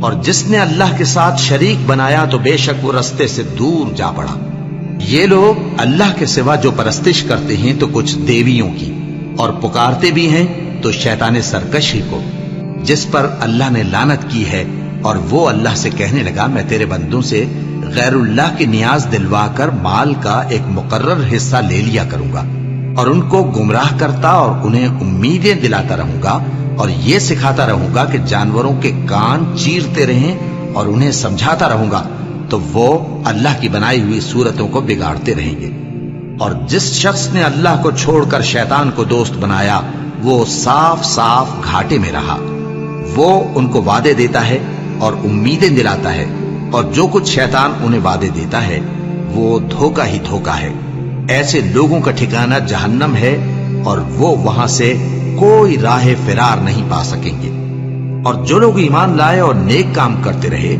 اور جس نے اللہ کے ساتھ شریک بنایا تو بے شک وہ رستے سے دور جا پڑا۔ یہ لوگ اللہ کے سوا جو پرستش کرتے ہیں تو کچھ دیویوں کی، اور پکارتے بھی ہیں تو شیطان سرکشی کو، جس پر اللہ نے لعنت کی ہے۔ اور وہ اللہ سے کہنے لگا میں تیرے بندوں سے غیر اللہ کی نیاز دلوا کر مال کا ایک مقرر حصہ لے لیا کروں گا، اور ان کو گمراہ کرتا اور انہیں امیدیں دلاتا رہوں گا، اور یہ سکھاتا رہوں گا کہ جانوروں کے کان چیرتے رہیں، اور انہیں سمجھاتا رہوں گا تو وہ اللہ کی بنائی ہوئی صورتوں کو بگاڑتے رہیں گے۔ اور جس شخص نے اللہ کو چھوڑ کر شیطان کو دوست بنایا وہ صاف صاف گھاٹے میں رہا۔ وہ ان کو وعدے دیتا ہے اور امیدیں دلاتا ہے، اور جو کچھ شیطان انہیں وعدے دیتا ہے وہ دھوکہ ہی دھوکہ ہے۔ ایسے لوگوں کا ٹھکانہ جہنم ہے، اور وہ وہاں سے کوئی راہ فرار نہیں پا سکیں گے۔ اور جو لوگ ایمان لائے اور نیک کام کرتے رہے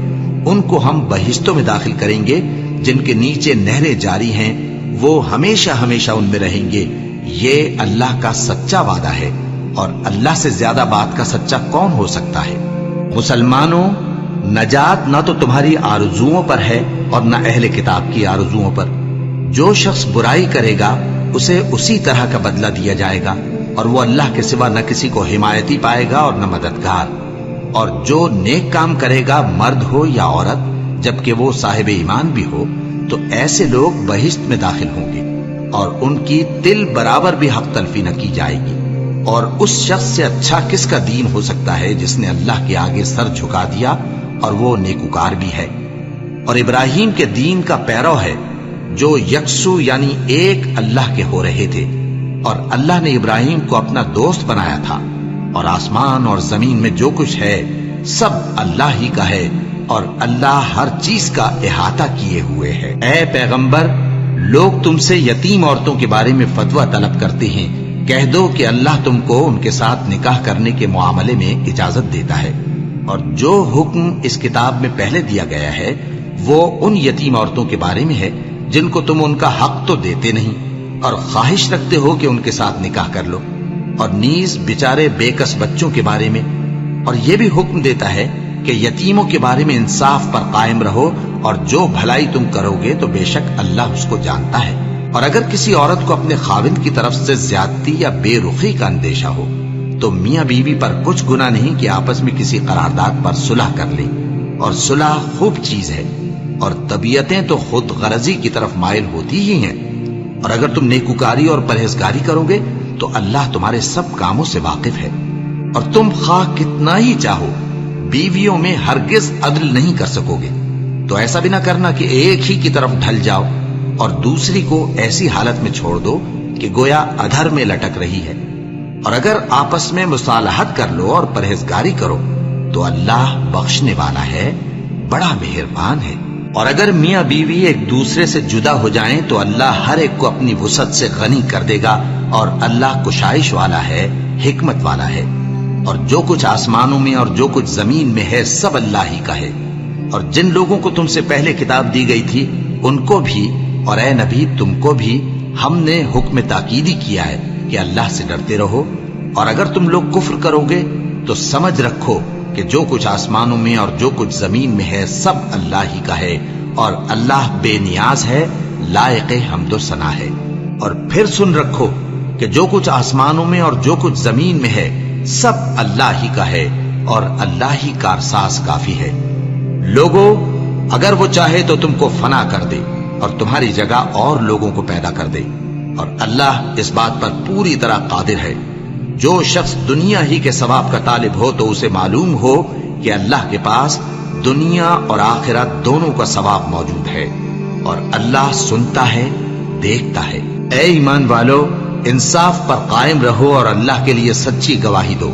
ان کو ہم بہشتوں میں داخل کریں گے جن کے نیچے نہریں جاری ہیں، وہ ہمیشہ ہمیشہ ان میں رہیں گے۔ یہ اللہ کا سچا وعدہ ہے، اور اللہ سے زیادہ بات کا سچا کون ہو سکتا ہے؟ مسلمانوں، نجات نہ تو تمہاری آرزوؤں پر ہے اور نہ اہل کتاب کی آرزوؤں پر۔ جو شخص برائی کرے گا اسے اسی طرح کا بدلہ دیا جائے گا، اور وہ اللہ کے سوا نہ کسی کو حمایتی پائے گا اور نہ مددگار۔ اور جو نیک کام کرے گا مرد ہو یا عورت جبکہ وہ صاحب ایمان بھی ہو تو ایسے لوگ بہشت میں داخل ہوں گے، اور ان کی تل برابر بھی حق تلفی نہ کی جائے گی۔ اور اس شخص سے اچھا کس کا دین ہو سکتا ہے جس نے اللہ کے آگے سر جھکا دیا اور وہ نیکوکار بھی ہے۔ اور ابراہیم کے دین کا پیرو ہے جو یکسو یعنی ایک اللہ کے ہو رہے تھے، اور اللہ نے ابراہیم کو اپنا دوست بنایا تھا۔ اور آسمان اور زمین میں جو کچھ ہے سب اللہ ہی کا ہے، اور اللہ ہر چیز کا احاطہ کیے ہوئے ہے۔ اے پیغمبر، لوگ تم سے یتیم عورتوں کے بارے میں فتویٰ طلب کرتے ہیں، کہہ دو کہ اللہ تم کو ان کے ساتھ نکاح کرنے کے معاملے میں اجازت دیتا ہے، اور جو حکم اس کتاب میں پہلے دیا گیا ہے وہ ان یتیم عورتوں کے بارے میں ہے جن کو تم ان کا حق تو دیتے نہیں، اور خواہش رکھتے ہو کہ ان کے ساتھ نکاح کر لو، اور نیز بیچارے بے کس بچوں کے بارے میں۔ اور یہ بھی حکم دیتا ہے کہ یتیموں کے بارے میں انصاف پر قائم رہو، اور جو بھلائی تم کرو گے تو بے شک اللہ اس کو جانتا ہے۔ اور اگر کسی عورت کو اپنے خاوند کی طرف سے زیادتی یا بے رخی کا اندیشہ ہو تو میاں بیوی پر کچھ گناہ نہیں کہ آپس میں کسی قرارداد پر صلح کر لیں، اور صلح خوب چیز ہے، اور طبیعتیں تو خود غرضی کی طرف مائل ہوتی ہی ہیں۔ اور اگر تم نیکوکاری اور پرہیزگاری کرو گے تو اللہ تمہارے سب کاموں سے واقف ہے۔ اور تم خواہ کتنا ہی چاہو بیویوں میں ہرگز عدل نہیں کر سکو گے، تو ایسا بھی نہ کرنا کہ ایک ہی کی طرف ڈھل جاؤ اور دوسری کو ایسی حالت میں چھوڑ دو کہ گویا ادھر میں لٹک رہی ہے۔ اور اگر آپس میں مصالحت کر لو اور پرہیزگاری کرو تو اللہ بخشنے والا ہے، بڑا مہربان ہے۔ اور اگر میاں بیوی ایک دوسرے سے جدا ہو جائیں تو اللہ ہر ایک کو اپنی وسعت سے غنی کر دے گا، اور اللہ کشائش والا ہے، حکمت والا ہے۔ اور جو کچھ آسمانوں میں اور جو کچھ زمین میں ہے سب اللہ ہی کا ہے۔ اور جن لوگوں کو تم سے پہلے کتاب دی گئی تھی ان کو بھی، اور اے نبی تم کو بھی، ہم نے حکم تاکیدی کیا ہے کہ اللہ سے ڈرتے رہو۔ اور اگر تم لوگ کفر کرو گے تو سمجھ رکھو کہ جو کچھ آسمانوں میں اور جو کچھ زمین میں ہے سب اللہ ہی کا ہے، اور اللہ بے نیاز ہے، لائق حمد و ثنا ہے۔ اور پھر سن رکھو کہ جو کچھ آسمانوں میں اور جو کچھ زمین میں ہے سب اللہ ہی کا ہے، اور اللہ ہی کارساز کافی ہے۔ لوگو، اگر وہ چاہے تو تم کو فنا کر دے اور تمہاری جگہ اور لوگوں کو پیدا کر دے، اور اللہ اس بات پر پوری طرح قادر ہے۔ جو شخص دنیا ہی کے ثواب کا طالب ہو تو اسے معلوم ہو کہ اللہ کے پاس دنیا اور آخرت دونوں کا ثواب موجود ہے، اور اللہ سنتا ہے، دیکھتا ہے۔ اے ایمان والو، انصاف پر قائم رہو اور اللہ کے لیے سچی گواہی دو،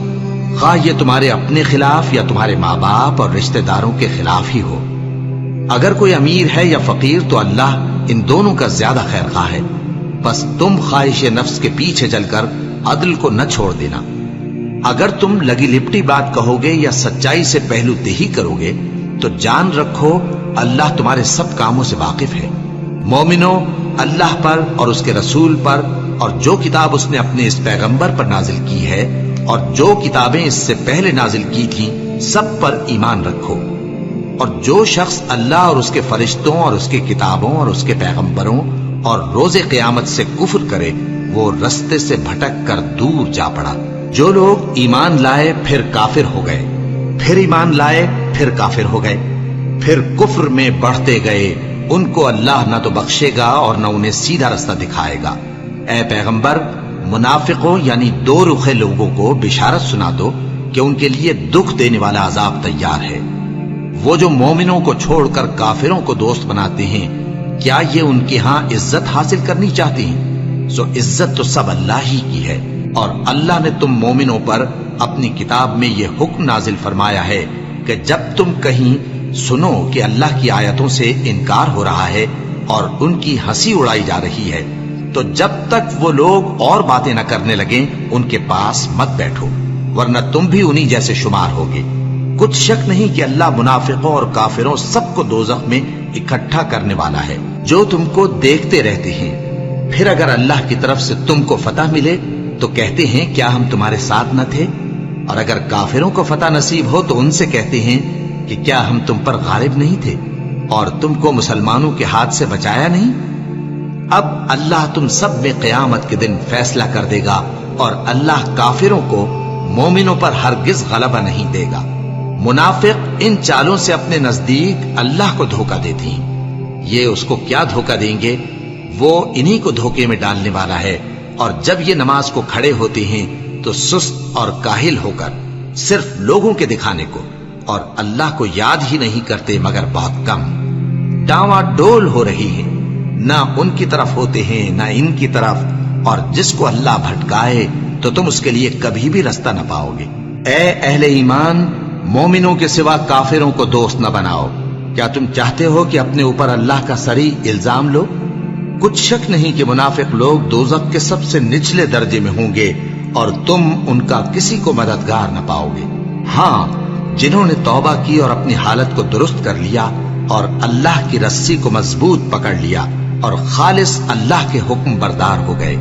خواہ یہ تمہارے اپنے خلاف یا تمہارے ماں باپ اور رشتہ داروں کے خلاف ہی ہو۔ اگر کوئی امیر ہے یا فقیر تو اللہ ان دونوں کا زیادہ خیر خواہ ہے، بس تم خواہش نفس کے پیچھے چل کر عدل کو نہ چھوڑ دینا۔ اگر تم لگی لپٹی بات کہو گے یا سچائی سے پہلو دہی کرو گے تو جان رکھو اللہ تمہارے سب کاموں سے واقف ہے۔ مومنو، اللہ پر اور اس کے رسول پر اور جو کتاب اس نے اپنے اس پیغمبر پر نازل کی ہے اور جو کتابیں اس سے پہلے نازل کی تھیں سب پر ایمان رکھو، اور جو شخص اللہ اور اس کے فرشتوں اور اس کی کتابوں اور اس کے پیغمبروں اور روز قیامت سے کفر کرے وہ رستے سے بھٹک کر دور جا پڑا۔ جو لوگ ایمان لائے پھر کافر ہو گئے، پھر ایمان لائے پھر کافر ہو گئے، پھر کفر میں بڑھتے گئے، ان کو اللہ نہ تو بخشے گا اور نہ انہیں سیدھا رستہ دکھائے گا۔ اے پیغمبر، منافقوں یعنی دو رخے لوگوں کو بشارت سنا دو کہ ان کے لیے دکھ دینے والا عذاب تیار ہے۔ وہ جو مومنوں کو چھوڑ کر کافروں کو دوست بناتے ہیں، کیا یہ ان کے ہاں عزت حاصل کرنی چاہتے ہیں؟ سو عزت تو سب اللہ ہی کی ہے، اور اللہ نے تم مومنوں پر اپنی کتاب میں یہ حکم نازل فرمایا ہے کہ جب تم کہیں سنو کہ اللہ کی آیتوں سے انکار ہو رہا ہے اور ان کی ہنسی اڑائی جا رہی ہے، تو جب تک وہ لوگ اور باتیں نہ کرنے لگیں ان کے پاس مت بیٹھو، ورنہ تم بھی انہی جیسے شمار ہوگے۔ کچھ شک نہیں کہ اللہ منافقوں اور کافروں سب کو دوزخ میں اکٹھا کرنے والا ہے، جو تم کو دیکھتے رہتے ہیں۔ پھر اگر اللہ کی طرف سے تم کو فتح ملے تو کہتے ہیں کیا ہم تمہارے ساتھ نہ تھے، اور اگر کافروں کو فتح نصیب ہو تو ان سے کہتے ہیں کہ کیا ہم تم پر غالب نہیں تھے اور تم کو مسلمانوں کے ہاتھ سے بچایا نہیں؟ اب اللہ تم سب میں قیامت کے دن فیصلہ کر دے گا، اور اللہ کافروں کو مومنوں پر ہرگز غلبہ نہیں دے گا۔ منافق ان چالوں سے اپنے نزدیک اللہ کو دھوکہ دیتے ہیں، یہ اس کو کیا دھوکہ دیں گے؟ وہ انہی کو دھوکے میں ڈالنے والا ہے۔ اور جب یہ نماز کو کھڑے ہوتے ہیں تو سست اور کاہل ہو کر صرف لوگوں کے دکھانے کو اور اللہ کو یاد ہی نہیں کرتے مگر بہت کم، ڈاواں ڈول ہو رہی ہیں، نہ ان کی طرف ہوتے ہیں نہ ان کی طرف، اور جس کو اللہ بھٹکائے تو تم اس کے لیے کبھی بھی رستہ نہ پاؤ گے۔ اے اہل ایمان، مومنوں کے سوا کافروں کو دوست نہ بناؤ۔ کیا تم چاہتے ہو کہ اپنے اوپر اللہ کا صریح الزام لو؟ کچھ شک نہیں کہ منافق لوگ دوزخ کے سب سے نچلے درجے میں ہوں گے، اور تم ان کا کسی کو مددگار نہ پاؤ گے۔ ہاں، جنہوں نے توبہ کی اور اپنی حالت کو درست کر لیا اور اللہ کی رسی کو مضبوط پکڑ لیا اور خالص اللہ کے حکم بردار ہو گئے،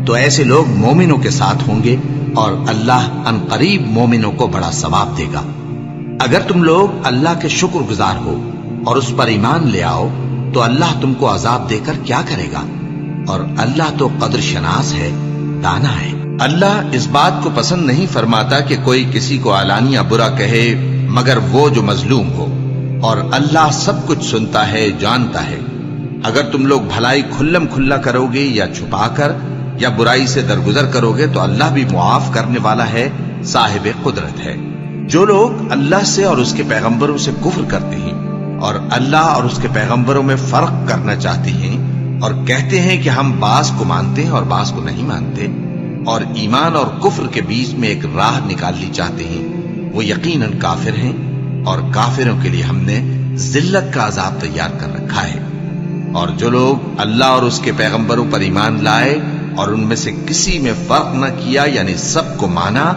تو ایسے لوگ مومنوں کے ساتھ ہوں گے، اور اللہ ان قریب مومنوں کو بڑا ثواب دے گا۔ اگر تم لوگ اللہ کے شکر گزار ہو اور اس پر ایمان لے آؤ تو اللہ تم کو عذاب دے کر کیا کرے گا، اور اللہ تو قدر شناس ہے، دانا ہے۔ اللہ اس بات کو پسند نہیں فرماتا کہ کوئی کسی کو علانیہ برا کہے مگر وہ جو مظلوم ہو، اور اللہ سب کچھ سنتا ہے، جانتا ہے۔ اگر تم لوگ بھلائی کھلم کھلا کرو گے یا چھپا کر یا برائی سے درگزر کرو گے تو اللہ بھی معاف کرنے والا ہے، صاحب قدرت ہے۔ جو لوگ اللہ سے اور اس کے پیغمبروں سے کفر کرتے ہیں اور اللہ اور اس کے پیغمبروں میں فرق کرنا چاہتے ہیں اور کہتے ہیں کہ ہم بعض کو مانتے ہیں اور بعض کو نہیں مانتے، اور ایمان اور کفر کے بیچ میں ایک راہ نکالنی چاہتے ہیں، وہ یقیناً کافر ہیں، اور کافروں کے لیے ہم نے ذلت کا عذاب تیار کر رکھا ہے۔ اور جو لوگ اللہ اور اس کے پیغمبروں پر ایمان لائے اور ان میں سے کسی میں فرق نہ کیا یعنی سب کو مانا،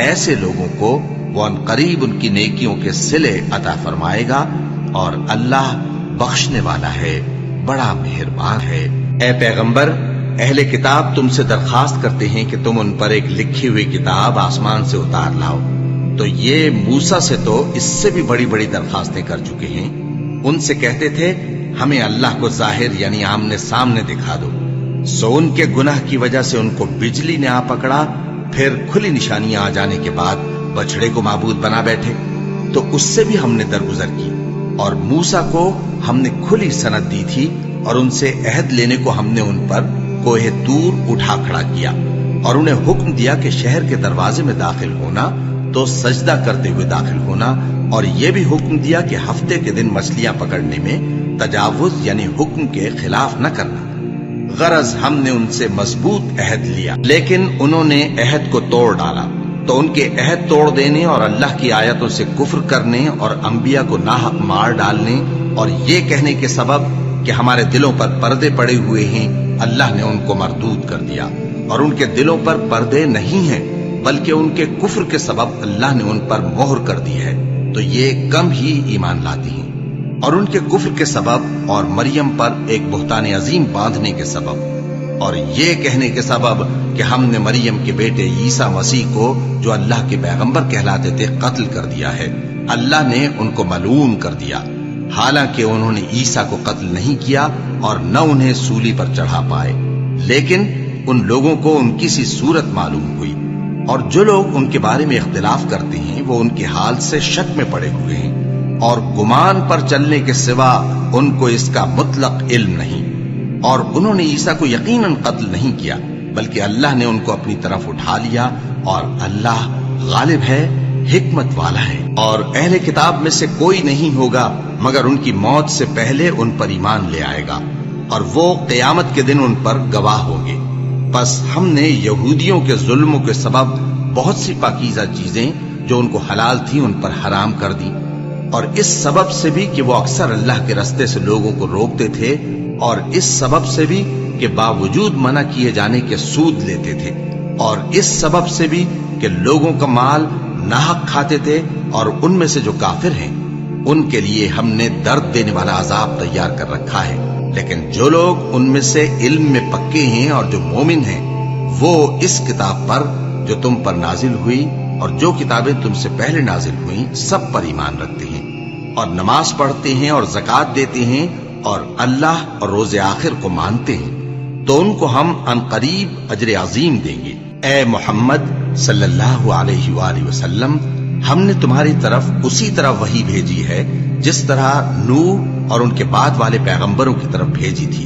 ایسے لوگوں کو وہ ان قریب ان کی نیکیوں کے صلے عطا فرمائے گا، اور اللہ بخشنے والا ہے، بڑا مہربان ہے۔ اے پیغمبر، اہل کتاب تم سے درخواست کرتے ہیں کہ تم ان پر ایک لکھی ہوئی کتاب آسمان سے اتار لاؤ، تو یہ موسیٰ سے تو اس سے بھی بڑی بڑی درخواستیں کر چکے ہیں۔ ان سے کہتے تھے ہمیں اللہ کو ظاہر یعنی آمنے سامنے دکھا دو، سو ان کے گناہ کی وجہ سے ان کو بجلی نے آ پکڑا، پھر کھلی نشانیاں آ جانے کے بعد بچڑے کو معبود بنا بیٹھے، تو اس سے بھی ہم نے درگزر کی، اور موسیٰ کو ہم نے کھلی سند دی تھی، اور ان سے عہد لینے کو ہم نے ان پر کوہ طور اٹھا کھڑا کیا، اور انہیں حکم دیا کہ شہر کے دروازے میں داخل ہونا تو سجدہ کرتے ہوئے داخل ہونا، اور یہ بھی حکم دیا کہ ہفتے کے دن مچھلیاں پکڑنے میں تجاوز یعنی حکم کے خلاف نہ کرنا۔ غرض ہم نے ان سے مضبوط عہد لیا، لیکن انہوں نے عہد کو توڑ ڈالا، تو ان کے عہد توڑ دینے اور اللہ کی آیتوں سے کفر کرنے اور انبیاء کو ناحق مار ڈالنے اور یہ کہنے کے سبب کہ ہمارے دلوں پر پردے پڑے ہوئے ہیں، اللہ نے ان کو مردود کر دیا، اور ان کے دلوں پر پردے نہیں ہیں بلکہ ان کے کفر کے سبب اللہ نے ان پر مہر کر دی ہے، تو یہ کم ہی ایمان لاتی ہیں۔ اور ان کے کفر کے سبب اور مریم پر ایک بہتان عظیم باندھنے کے سبب اور یہ کہنے کے سبب کہ ہم نے مریم کے بیٹے عیسیٰ مسیح کو جو اللہ کے پیغمبر کہلاتے تھے قتل کر دیا ہے، اللہ نے ان کو ملعون کر دیا، حالانکہ انہوں نے عیسیٰ کو قتل نہیں کیا اور نہ انہیں سولی پر چڑھا پائے، لیکن ان لوگوں کو ان کی سی صورت معلوم ہوئی، اور جو لوگ ان کے بارے میں اختلاف کرتے ہیں وہ ان کے حال سے شک میں پڑے ہوئے ہیں، اور گمان پر چلنے کے سوا ان کو اس کا مطلق علم نہیں، اور انہوں نے عیسیٰ کو یقیناً قتل نہیں کیا بلکہ اللہ نے ان کو اپنی طرف اٹھا لیا، اور اللہ غالب ہے، حکمت والا ہے۔ اور اہل کتاب میں سے کوئی نہیں ہوگا مگر ان کی موت سے پہلے ان پر ایمان لے آئے گا، اور وہ قیامت کے دن ان پر گواہ ہوں گے۔ بس ہم نے یہودیوں کے ظلموں کے سبب بہت سی پاکیزہ چیزیں جو ان کو حلال تھیں ان پر حرام کر دی، اور اس سبب سے بھی کہ وہ اکثر اللہ کے رستے سے لوگوں کو روکتے تھے، اور اس سبب سے بھی کہ باوجود منع کیے جانے کے سود لیتے تھے، اور اس سبب سے بھی کہ لوگوں کا مال ناحق کھاتے تھے، اور ان میں سے جو کافر ہیں ان کے لیے ہم نے درد دینے والا عذاب تیار کر رکھا ہے۔ لیکن جو لوگ ان میں سے علم میں پکے ہیں اور جو مومن ہیں وہ اس کتاب پر جو تم پر نازل ہوئی اور جو کتابیں تم سے پہلے نازل ہوئیں سب پر ایمان رکھتے ہیں، اور نماز پڑھتے ہیں اور زکوٰۃ دیتے ہیں، اور اللہ اور روز آخر کو مانتے ہیں، تو ان کو ہم عنقریب اجر عظیم دیں گے۔ اے محمد صلی اللہ علیہ وآلہ وسلم، ہم نے تمہاری طرف اسی طرح وحی بھیجی ہے جس طرح نوح اور ان کے بعد والے پیغمبروں کی طرف بھیجی تھی،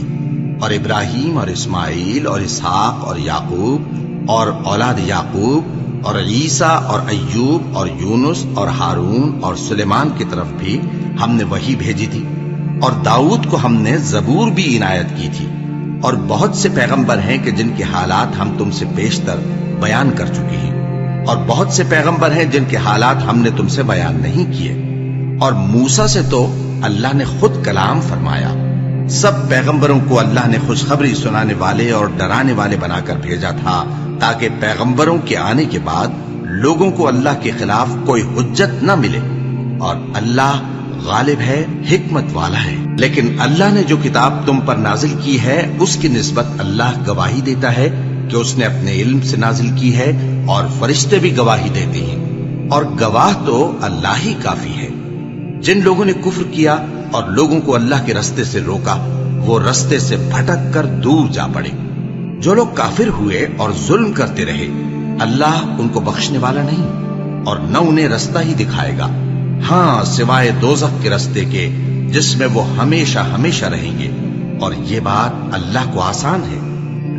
اور ابراہیم اور اسماعیل اور اسحاق اور یعقوب اور اولاد یعقوب اور عیسیٰ اور ایوب اور یونس اور ہارون اور سلیمان کی طرف بھی ہم نے وحی بھیجی تھی، اور داؤد کو ہم نے زبور بھی عنایت کی تھی، اور بہت سے پیغمبر ہیں کہ جن کے حالات ہم تم سے بیشتر بیان کر چکے ہیں، اور بہت سے پیغمبر ہیں جن کے حالات ہم نے تم سے بیان نہیں کیے، اور موسیٰ سے تو اللہ نے خود کلام فرمایا۔ سب پیغمبروں کو اللہ نے خوشخبری سنانے والے اور ڈرانے والے بنا کر بھیجا تھا تاکہ پیغمبروں کے آنے کے بعد لوگوں کو اللہ کے خلاف کوئی حجت نہ ملے، اور اللہ غالب ہے، حکمت والا ہے۔ لیکن اللہ نے جو کتاب تم پر نازل کی ہے اس کی نسبت اللہ گواہی دیتا ہے کہ اس نے اپنے علم سے نازل کی ہے، اور فرشتے بھی گواہی دیتے ہیں، اور گواہ تو اللہ ہی کافی ہے۔ جن لوگوں نے کفر کیا اور لوگوں کو اللہ کے رستے سے روکا وہ رستے سے بھٹک کر دور جا پڑے۔ جو لوگ کافر ہوئے اور ظلم کرتے رہے اللہ ان کو بخشنے والا نہیں، اور نہ انہیں رستہ ہی دکھائے گا، ہاں سوائے دوزخ کے رستے کے جس میں وہ ہمیشہ ہمیشہ رہیں گے، اور یہ بات اللہ کو آسان ہے۔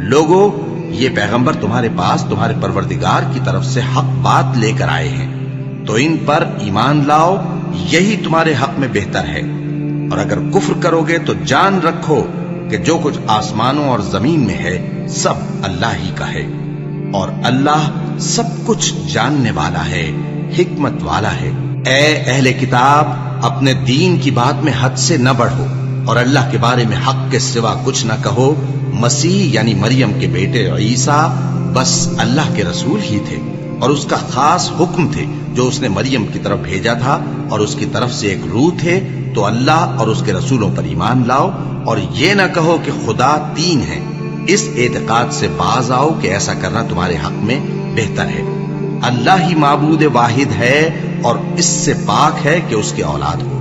لوگوں، یہ پیغمبر تمہارے پاس تمہارے پروردگار کی طرف سے حق بات لے کر آئے ہیں، تو ان پر ایمان لاؤ، یہی تمہارے حق میں بہتر ہے، اور اگر کفر کرو گے تو جان رکھو کہ جو کچھ آسمانوں اور زمین میں ہے سب اللہ ہی کا ہے، اور اللہ سب کچھ جاننے والا ہے، حکمت والا ہے۔ اے اہل کتاب، اپنے دین کی بات میں حد سے نہ بڑھو، اور اللہ کے بارے میں حق کے سوا کچھ نہ کہو۔ مسیح یعنی مریم کے بیٹے عیسیٰ بس اللہ کے رسول ہی تھے، اور اس کا خاص حکم تھے جو اس نے مریم کی طرف بھیجا تھا، اور اس کی طرف سے ایک روح تھے، تو اللہ اور اس کے رسولوں پر ایمان لاؤ، اور یہ نہ کہو کہ خدا تین ہے۔ اس اعتقاد سے باز آؤ کہ ایسا کرنا تمہارے حق میں بہتر ہے۔ اللہ ہی معبود واحد ہے اور اس سے پاک ہے کہ اس کی اولاد ہو۔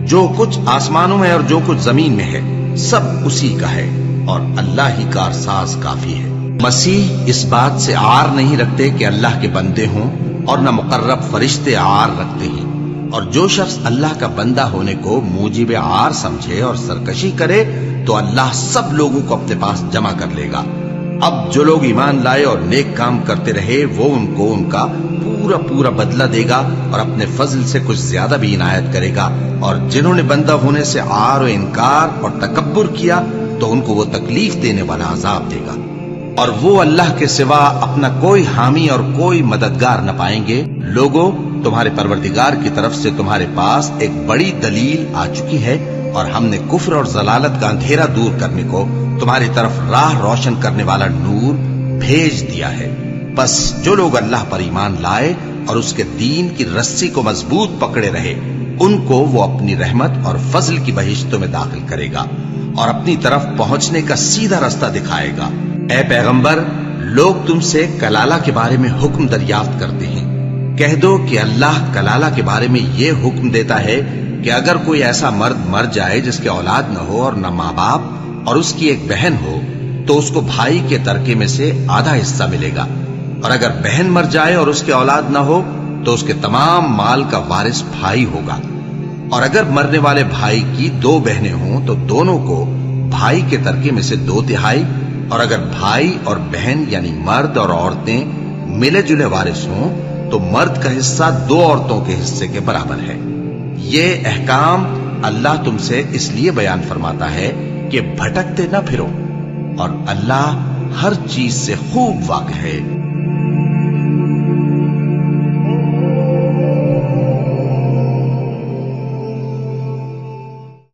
جو کچھ آسمانوں میں اور جو کچھ زمین میں ہے سب اسی کا ہے، اور اللہ ہی کارساز کافی ہے۔ مسیح اس بات سے عار نہیں رکھتے کہ اللہ کے بندے ہوں، اور نہ مقرب فرشتے عار رکھتے ہیں، اور جو شخص اللہ کا بندہ ہونے کو موجب عار سمجھے اور سرکشی کرے تو اللہ سب لوگوں کو اپنے پاس جمع کر لے گا۔ اب جو لوگ ایمان لائے اور نیک کام کرتے رہے وہ ان کو ان کا پورا پورا بدلہ دے گا، اور اپنے فضل سے کچھ زیادہ بھی عنایت کرے گا، اور جنہوں نے بندہ ہونے سے عار و انکار اور تکبر کیا تو ان کو وہ تکلیف دینے والا عذاب دے گا، اور وہ اللہ کے سوا اپنا کوئی حامی اور کوئی مددگار نہ پائیں گے۔ لوگوں، تمہارے پروردگار کی طرف سے تمہارے پاس ایک بڑی دلیل آ چکی ہے، اور ہم نے کفر اور ضلالت کا اندھیرا دور کرنے کو تمہاری طرف راہ روشن کرنے والا نور بھیج دیا ہے۔ بس جو لوگ اللہ پر ایمان لائے اور اس کے دین کی رسی کو مضبوط پکڑے رہے ان کو وہ اپنی رحمت اور فضل کی بہشتوں میں داخل کرے گا، اور اپنی طرف پہنچنے کا سیدھا راستہ دکھائے گا۔ اے پیغمبر، لوگ تم سے کلالہ کے بارے میں حکم دریافت کرتے ہیں، کہہ دو کہ اللہ کلالہ کے بارے میں یہ حکم دیتا ہے کہ اگر کوئی ایسا مرد مر جائے جس کے اولاد نہ ہو اور نہ ماں باپ اور اس کی ایک بہن ہو تو اس کو بھائی کے ترکے میں سے آدھا حصہ ملے گا، اور اگر بہن مر جائے اور اس کے اولاد نہ ہو تو اس کے تمام مال کا وارث بھائی ہوگا، اور اگر مرنے والے بھائی کی 2 بہنیں ہوں تو دونوں کو بھائی کے ترکے میں سے 2/3، اور اگر بھائی اور بہن یعنی مرد اور عورتیں ملے جلے وارث ہوں تو مرد کا حصہ 2 عورتوں کے حصے کے برابر ہے۔ یہ احکام اللہ تم سے اس لیے بیان فرماتا ہے کہ بھٹکتے نہ پھرو، اور اللہ ہر چیز سے خوب واقف ہے۔